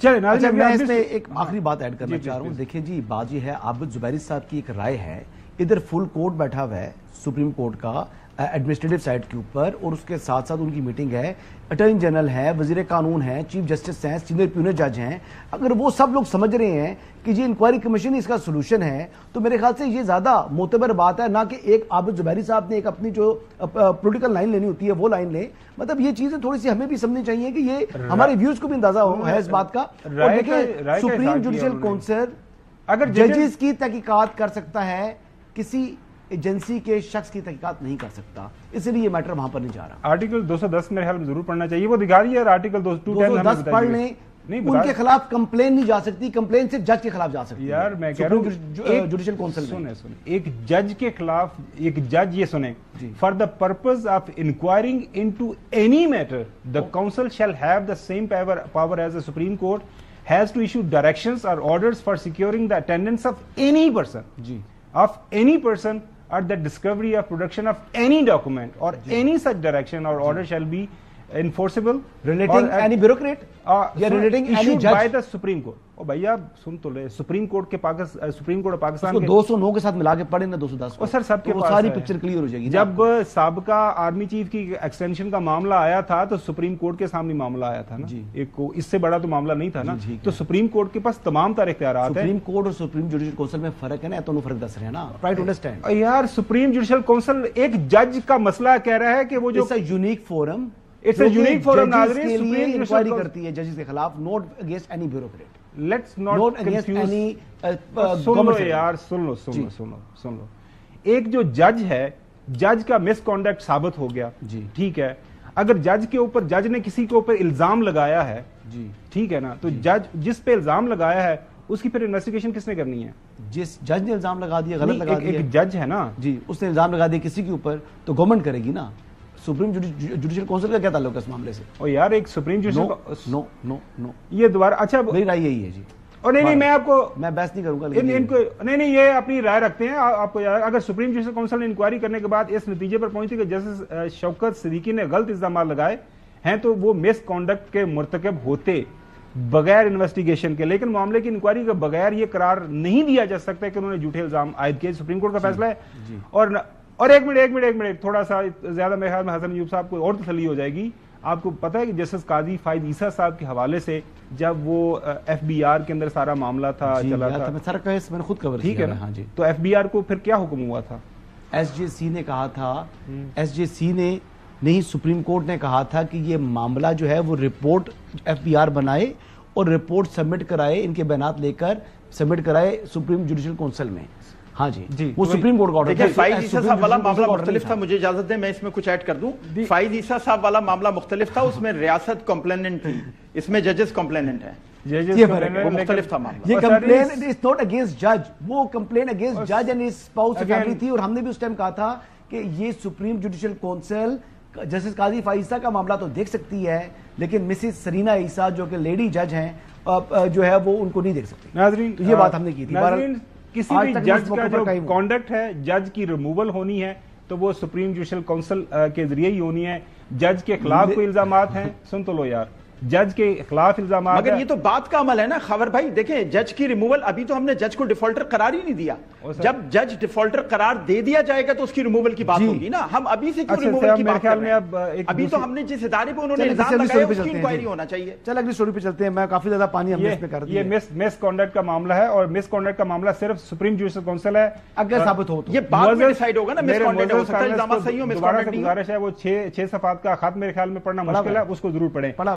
اچھا میں اس میں ایک آخری بات ایڈ کرنا چاہ رہا ہوں. دیکھیں جی بات یہ ہے عابد زبیری صاحب کی ایک رائے ہے, ادھر فل کورٹ بیٹھا ہوا ہے سپریم کورٹ کا ایڈمنسٹریٹو سائٹ کے اوپر, اور اس کے ساتھ ساتھ ان کی میٹنگ ہے, اٹارنی جنرل ہے, وزیر قانون ہے, چیف جسٹس ہیں, سینئر پیونر جج ہیں. اگر وہ سب لوگ سمجھ رہے ہیں کہ یہ انکوائری کمیشن اس کا سولوشن ہے تو میرے خیال سے یہ زیادہ معتبر بات ہے, نہ کہ ایک عابد زبیری صاحب نے ایک اپنی جو پولیٹیکل لائن لینی ہوتی ہے وہ لائن لے. مطلب یہ چیزیں تھوڑی سی ہمیں بھی سمجھنی چاہیے کہ یہ ہمارے ویوز کو بھی اندازہ ہے اس بات کا. اور دیکھیں سپریم جوڈیشل کونسل اگر ججز کی تحقیقات کر سکتا ہے, کسی ایجنسی کے شخص کی تحقیقات نہیں کر سکتا, اس لیے یہ میٹر وہاں پر نہیں جا رہا. آرٹیکل 210 میرے خیال میں ضرور پڑھنا چاہیے, وہ دکھا رہی ہے آرٹیکل 210 پڑھ لیں. ان کے خلاف کمپلین نہیں جا سکتی, کمپلین صرف جج کے خلاف جا سکتی ہے. یار میں کہہ رہا ہوں جوڈیشل کونسل سنیں ایک جج کے خلاف, ایک جج یہ سنیں, for the purpose of inquiring into any matter the council shall have the same power as the Supreme Court has to issue directions اور orders for securing the attendance of any person at the discovery of production of any document or any such direction or order shall be enforceable relating any bureaucrat یا relating any judge by the Supreme Court. او بھیا سن تو لے, supreme court کے supreme court Pakistan کے 209 کے ساتھ ملا کے پڑھیں نا 210 کو, سر سب کے پاس ساری پکچر کلیئر ہو جائے گی. جب سابقہ آرمی چیف کی ایکسٹینشن کا معاملہ آیا تھا تو سپریم کورٹ کے سامنے معاملہ آیا تھا نا, ایک اس سے بڑا تو معاملہ نہیں تھا نا, تو سپریم کورٹ کے پاس تمام تر اختیارات ہیں. سپریم کورٹ اور سپریم جوڈیشل کونسل میں فرق ہے نا, تو فرق دس رہے ہیں نا, ٹرائی ٹو انڈرسٹینڈ. یار سپریم جوڈیشل کونسل ایک جج کا مسئلہ کہہ رہا ہے کہ وہ جو unique forum, it's a unique forum ناظرین, سپریم انکوائری کرتی ہے ججز کے خلاف, not against any bureaucrat. Let's not confuse. سن لو یار, سن لو. ایک جو جج ہے, جج کا مس کانڈکٹ ثابت ہو گیا, ٹھیک ہے, اگر جج کے اوپر, جج نے کسی کے اوپر الزام لگایا ہے, ٹھیک ہے نا, تو جج جس پہ الزام لگایا ہے اس کی پھر انویسٹیگیشن کس نے کرنی ہے؟ جس جج نے الزام لگا دیا, غلط لگا دیا, ایک جج ہے نا جی, اس نے الزام لگا دیا کسی کے اوپر تو گورنمنٹ کرے گی نا. سپریم جوڈیشل کونسل کا کیا تعلق ہے اس معاملے سے؟ او یار ایک سپریم جوڈیشل نو یہ دوبارہ, اچھا میری رائے یہی ہے جی. اور نہیں میں آپ کو میں بحث نہیں کروں گا, ان کو نہیں یہ اپنی رائے رکھتے ہیں. آپ کو اگر سپریم جوڈیشل کونسل نے انکوائری کرنے کے بعد اس نتیجے پر پہنچی کہ جسٹس شوکت صدیقی نے غلط الزامات لگائے ہیں تو وہ مس کانڈکٹ کے مرتکب ہوتے بغیر انویسٹیگیشن کے, لیکن معاملے کی انکوائری کے بغیر یہ قرار نہیں دیا جا سکتا کہ انہوں نے جھوٹے الزام عائد کیے. سپریم کورٹ کا فیصلہ ہے. اور ایک منٹ تھوڑا سا زیادہ میرے خیال میں حسن ایوب صاحب کو اور تسلی ہو جائے گی. آپ کو پتا ہے کہ جسٹس قاضی فائد عیسیٰ صاحب کے حوالے سے جب وہ ایف بی آر کے اندر سارا معاملہ تھا چلا تھا, سارا کیس میں نے خود کور ٹھیک ہے نا, تو ایف بی آر کو پھر کیا حکم ہوا تھا؟ ایس جے سی نے کہا تھا, ایس جے سی نے نہیں, سپریم کورٹ نے کہا تھا کہ یہ معاملہ جو ہے وہ رپورٹ ایف بی آر بنائے اور رپورٹ سبمٹ کرائے, ان کے بیانات لے کر سبمٹ کرائے سپریم جوڈیشل کونسل میں. ہاں جی وہ سپریم کورٹ کا آرڈر تھا. فائز عیسیٰ صاحب والا معاملہ مختلف تھا, مجھے اجازت دیں میں اس میں کچھ ایڈ کر دوں. فائز عیسیٰ صاحب والا معاملہ مختلف تھا, اس میں ریاست کمپلیننٹ تھی, اس میں ججز کمپلیننٹ ہیں. وہ مختلف تھا معاملہ. یہ کمپلین از ناٹ اگینسٹ جج, وہ کمپلین اگینسٹ جج اینڈ ہز اسپاؤس فیملی تھی. اور ہم نے بھی اس ٹائم کہا تھا کہ یہ سپریم جوڈیشل کونسل جسٹس قاضی فائز عیسیٰ کا معاملہ تو دیکھ سکتی ہے, لیکن مسز سرینا عیسیٰ جو کہ لیڈی جج ہیں جو ہے وہ ان کو نہیں دیکھ سکتی. ناظرین یہ بات ہم نے کی تھی. کسی بھی جج کا جو کانڈکٹ ہے, جج کی ریموول ہونی ہے تو وہ سپریم جوڈیشل کونسل کے ذریعے ہی ہونی ہے. جج کے خلاف کوئی الزامات ہیں, سن تو لو یار, جج کے خلاف الزامات, مگر یہ تو بات کا عمل ہے نا خبر بھائی. دیکھیں جج کی ریموول, ابھی تو ہم نے جج کو ڈیفالٹر قرار ہی نہیں دیا. جب جج ڈیفالٹر قرار دے دیا جائے گا تو اس کی ریموول کی بات ہوگی نا. ہم ابھی سے کیوں ریموول کی بات کر رہے ہیں؟ ابھی تو ہم نے جس ادارے پہ انہوں نے الزام لگایا اس کی انکوائری ہونا چاہیے. چل اگلی سٹوری پہ چلتے ہیں. میں کافی زیادہ پانی ہم نے اس پہ کر دیا. یہ مس کانڈکٹ کا معاملہ ہے, اور مس کانڈکٹ کا معاملہ صرف سپریم جوڈیشل کونسل ہے. اگر ثابت ہو تو یہ بعد میں ڈیسائیڈ ہوگا نا. مس کانڈکٹ ہو سکتا ہے الزامات صحیح ہو, مس کانڈکٹ نہیں. گزارش ہے وہ 6 صفحات کا خط میرے خیال میں پڑھنا مشکل ہے, اس کو ضرور پڑھیں.